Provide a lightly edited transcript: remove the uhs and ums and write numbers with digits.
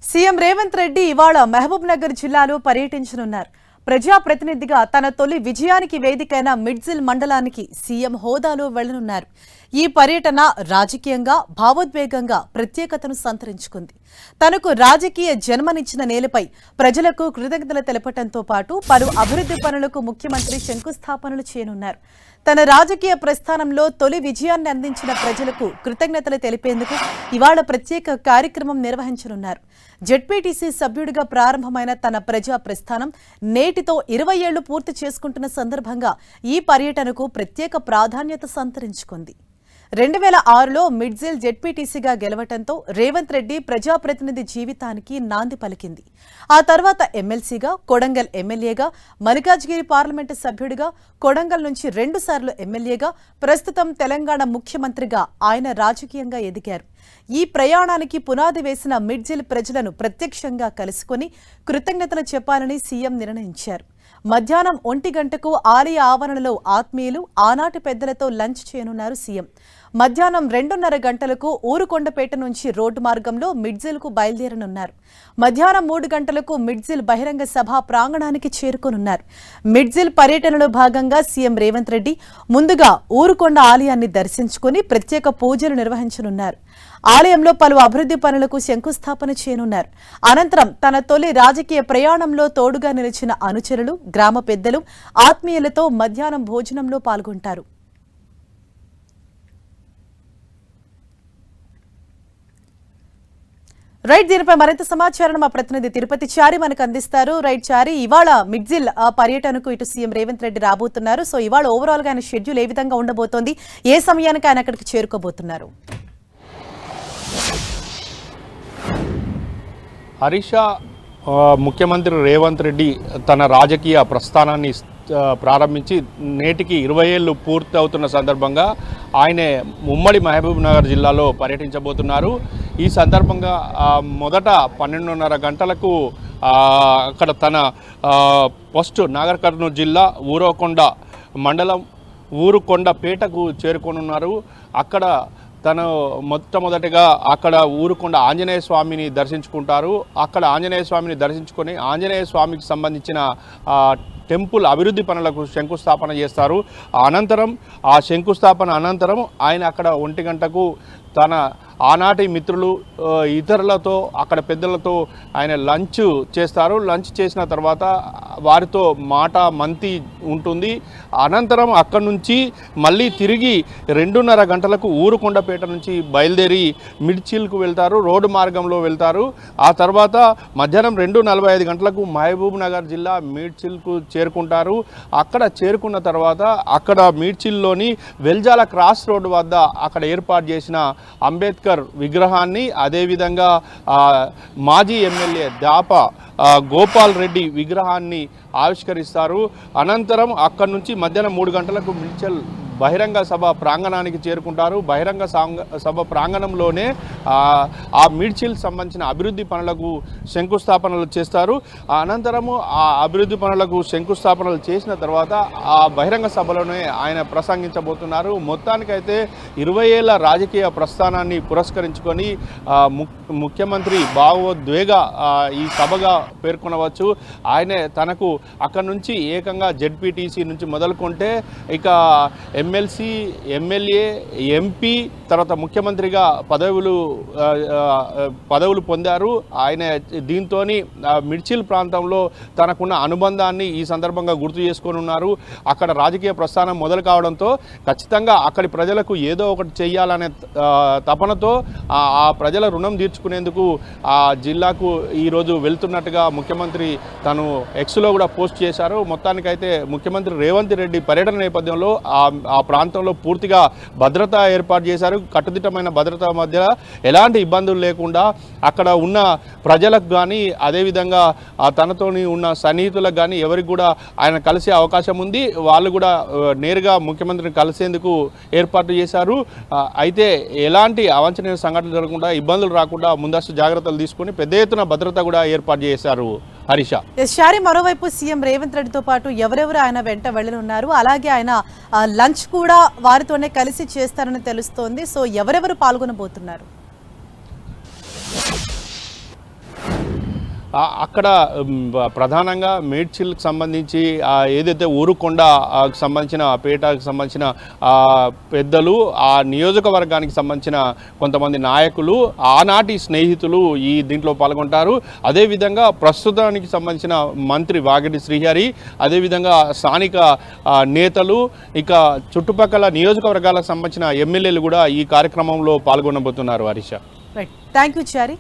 CM Revanth Reddy ఇవాళ మహబూబ్ నగర్ జిల్లాలో పర్యటించనున్నారు. ప్రజాప్రతినిధిగా తన తొలి విజయానికి వేదికైన మిడ్జిల్ మండలానికి సీఎం హోదాలో వెళ్లనున్నారు. ఈ పర్యటన రాజకీయంగా భావోద్వేగంగా ప్రత్యేకతను సంతరించుకుంది. తనకు రాజకీయ జన్మనిచ్చిన నేలపై ప్రజలకు కృతజ్ఞతలు తెలపడంతో పాటు పలు అభివృద్ధి పనులకు ముఖ్యమంత్రి శంకుస్థాపనలు చేయనున్నారు. తన రాజకీయ ప్రస్థానంలో తొలి విజయాన్ని అందించిన ప్రజలకు కృతజ్ఞతలు తెలిపేందుకు ఇవాళ ప్రత్యేక కార్యక్రమం నిర్వహించనున్నారు. జెడ్పీటీసీ సభ్యుడిగా ప్రారంభమైన తన ప్రజా ప్రస్థానం నేటితో 20 ఏళ్లు పూర్తి చేసుకుంటున్న సందర్భంగా ఈ పర్యటనకు ప్రత్యేక ప్రాధాన్యత సంతరించుకుంది. 2006లో మిడ్జిల్ జెడ్పీటీసీగా గెలవటంతో రేవంత్ రెడ్డి ప్రజాప్రతినిధి జీవితానికి నాంది పలికింది. ఆ తర్వాత ఎమ్మెల్సీగా, కొడంగల్ ఎమ్మెల్యేగా, మల్కాజ్గిరి పార్లమెంటు సభ్యుడిగా, కొడంగల్ నుంచి 2 సార్లు ఎమ్మెల్యేగా, ప్రస్తుతం తెలంగాణ ముఖ్యమంత్రిగా ఆయన రాజకీయంగా ఎదిగారు. ఈ ప్రయాణానికి పునాది వేసిన మిడ్జిల్ ప్రజలను ప్రత్యక్షంగా కలుసుకుని కృతజ్ఞతలు చెప్పాలని సీఎం నిర్ణయించారు. మధ్యాహ్నం 1 గంటకు ఆలయ ఆవరణలో ఆత్మీయులు, ఆనాటి పెద్దలతో లంచ్ చేయనున్నారు సీఎం. మధ్యాహ్నం 2:30 గంటలకు ఊరుకొండపేట నుంచి రోడ్డు మార్గంలో మిడ్జిల్కు బయలుదేరనున్నారు. మధ్యాహ్నం 3 గంటలకు మిడ్జిల్ బహిరంగ సభ ప్రాంగణానికి చేరుకోనున్నారు. మిడ్జిల్ పర్యటనలో భాగంగా సీఎం రేవంత్ రెడ్డి ముందుగా ఊరుకొండ ఆలయాన్ని దర్శించుకుని ప్రత్యేక పూజలు నిర్వహించనున్నారు. ఆలయంలో పలు అభివృద్ధి పనులకు శంకుస్థాపన చేయనున్నారు. అనంతరం తన తొలి రాజకీయ ప్రయాణంలో తోడుగా నిలిచిన అనుచరులు, గ్రామ పెద్దలు, ఆత్మీయులతో మధ్యాహ్నం భోజనంలో పాల్గొంటారు. రైట్, దీనిపై మరింత సమాచారం మా ప్రతినిధి తిరుపతి చారి మనకు అందిస్తారు. రైట్ చారి, ఇవాళ మిడ్జిల్ పర్యటనకు ఇటు సీఎం రేవంత్ రెడ్డి రాబోతున్నారు. సో ఇవాళ ఓవరాల్ గా ఆయన షెడ్యూల్ ఏ విధంగా ఉండబోతోంది, ఏ సమయానికి ఆయన అక్కడికి చేరుకోబోతున్నారు? హరీష, ముఖ్యమంత్రి రేవంత్ రెడ్డి తన రాజకీయ ప్రస్థానాన్ని ప్రారంభించి నేటికి 20 ఏళ్ళు పూర్తి అవుతున్న సందర్భంగా ఆయన ఉమ్మడి మహబూబ్ నగర్ జిల్లాలో పర్యటించబోతున్నారు. ఈ సందర్భంగా మొదట 12:30 గంటలకు అక్కడ తన ఫస్ట్ నాగర్ కర్నూలు జిల్లా ఊరకొండ మండలం ఊరుకొండపేటకు చేరుకోనున్నారు. అక్కడ తను మొట్టమొదటిగా అక్కడ ఊరుకొండ ఆంజనేయ స్వామిని దర్శించుకుంటారు. అక్కడ ఆంజనేయ స్వామిని దర్శించుకొని ఆంజనేయ స్వామికి సంబంధించిన టెంపుల్ అభివృద్ధి పనులకు శంకుస్థాపన చేస్తారు. అనంతరం ఆ శంకుస్థాపన అనంతరం ఆయన అక్కడ 1 గంటకు తన ఆనాటి మిత్రులు, ఇతరులతో, అక్కడ పెద్దలతో ఆయన లంచ్ చేస్తారు. లంచ్ చేసిన తర్వాత వారితో మాట మంతి ఉంటుంది. అనంతరం అక్కడి నుంచి మళ్ళీ తిరిగి 2:30 గంటలకు ఊరుకొండపేట నుంచి బయలుదేరి మిడ్చిల్కు వెళ్తారు, రోడ్డు మార్గంలో వెళ్తారు. ఆ తర్వాత మధ్యాహ్నం 2:45 గంటలకు మహబూబ్ నగర్ జిల్లా మిడ్చిల్కు చేరుకుంటారు. అక్కడ చేరుకున్న తర్వాత అక్కడ మిడ్చిల్లోని వెల్జాల క్రాస్ రోడ్డు వద్ద అక్కడ ఏర్పాటు చేసిన అంబేద్కర్ విగ్రహాన్ని, అదేవిధంగా మాజీ ఎమ్మెల్యే దాప గోపాల్ రెడ్డి విగ్రహాన్ని ఆవిష్కరిస్తారు. అనంతరం అక్కడి నుంచి మధ్యాహ్నం 3 గంటలకు మిడ్చిల్ బహిరంగ సభ ప్రాంగణానికి చేరుకుంటారు. బహిరంగ సభ ప్రాంగణంలోనే ఆ మిడ్చిల్ సంబంధించిన అభివృద్ధి పనులకు శంకుస్థాపనలు చేస్తారు. అనంతరము ఆ అభివృద్ధి పనులకు శంకుస్థాపనలు చేసిన తర్వాత ఆ బహిరంగ సభలోనే ఆయన ప్రసంగించబోతున్నారు. మొత్తానికైతే 20 ఏళ్ల రాజకీయ ప్రస్థానాన్ని పురస్కరించుకొని ముఖ్యమంత్రి భావోద్వేగ ఈ సభగా పేర్కొనవచ్చు. ఆయనే తనకు అక్కడి నుంచి ఏకంగా జెడ్పీటీసీ నుంచి మొదలుకుంటే ఇక ఎమ్మెల్సీ, ఎమ్మెల్యే, ఎంపీ, తర్వాత ముఖ్యమంత్రిగా పదవులు పొందారు. ఆయన దీంతో మిడ్చిల్ ప్రాంతంలో తనకున్న అనుబంధాన్ని ఈ సందర్భంగా గుర్తు చేసుకొని ఉన్నారు. అక్కడ రాజకీయ ప్రస్థానం మొదలు కావడంతో ఖచ్చితంగా అక్కడి ప్రజలకు ఏదో ఒకటి చెయ్యాలనే తపనతో ఆ ప్రజల రుణం తీర్చుకునేందుకు ఆ జిల్లాకు ఈరోజు వెళ్తున్నట్టుగా ముఖ్యమంత్రి తను ఎక్స్లో కూడా పోస్ట్ చేశారు. మొత్తానికైతే ముఖ్యమంత్రి రేవంత్ రెడ్డి పర్యటన నేపథ్యంలో ఆ ప్రాంతంలో పూర్తిగా భద్రత ఏర్పాటు చేశారు. కట్టుదిట్టమైన భద్రత మధ్య ఎలాంటి ఇబ్బందులు లేకుండా అక్కడ ఉన్న ప్రజలకు కానీ, అదేవిధంగా తనతోని ఉన్న సన్నిహితులకు కానీ ఎవరికి కూడా ఆయన కలిసే అవకాశం ఉంది. వాళ్ళు కూడా నేరుగా ముఖ్యమంత్రిని కలిసేందుకు ఏర్పాటు చేశారు. అయితే ఎలాంటి అవాంఛనీయ సంఘటనలు జరగకుండా, ఇబ్బందులు రాకుండా ముందస్తు జాగ్రత్తలు తీసుకొని పెద్ద ఎత్తున భద్రత కూడా ఏర్పాటు చేశారు. హరీష, మరోవైపు సీఎం రేవంత్ రెడ్డితో పాటు ఎవరెవరు ఆయన వెంట వెళ్ళనున్నారు, అలాగే ఆయన లంచ్ కూడా వారితోనే కలిసి చేస్తారని తెలుస్తోంది. సో ఎవరెవరు పాల్గొనబోతున్నారు? అక్కడ ప్రధానంగా మేడ్చిల్కి సంబంధించి ఏదైతే ఊరుకొండ సంబంధించిన పేటకు సంబంధించిన పెద్దలు, ఆ నియోజకవర్గానికి సంబంధించిన కొంతమంది నాయకులు, ఆనాటి స్నేహితులు ఈ దీంట్లో పాల్గొంటారు. అదేవిధంగా ప్రస్తుతానికి సంబంధించిన మంత్రి వాగిడి శ్రీహరి, అదేవిధంగా స్థానిక నేతలు, ఇక చుట్టుపక్కల నియోజకవర్గాలకు సంబంధించిన ఎమ్మెల్యేలు కూడా ఈ కార్యక్రమంలో పాల్గొనబోతున్నారు. హరీష, రైట్, థ్యాంక్ యూ చారి.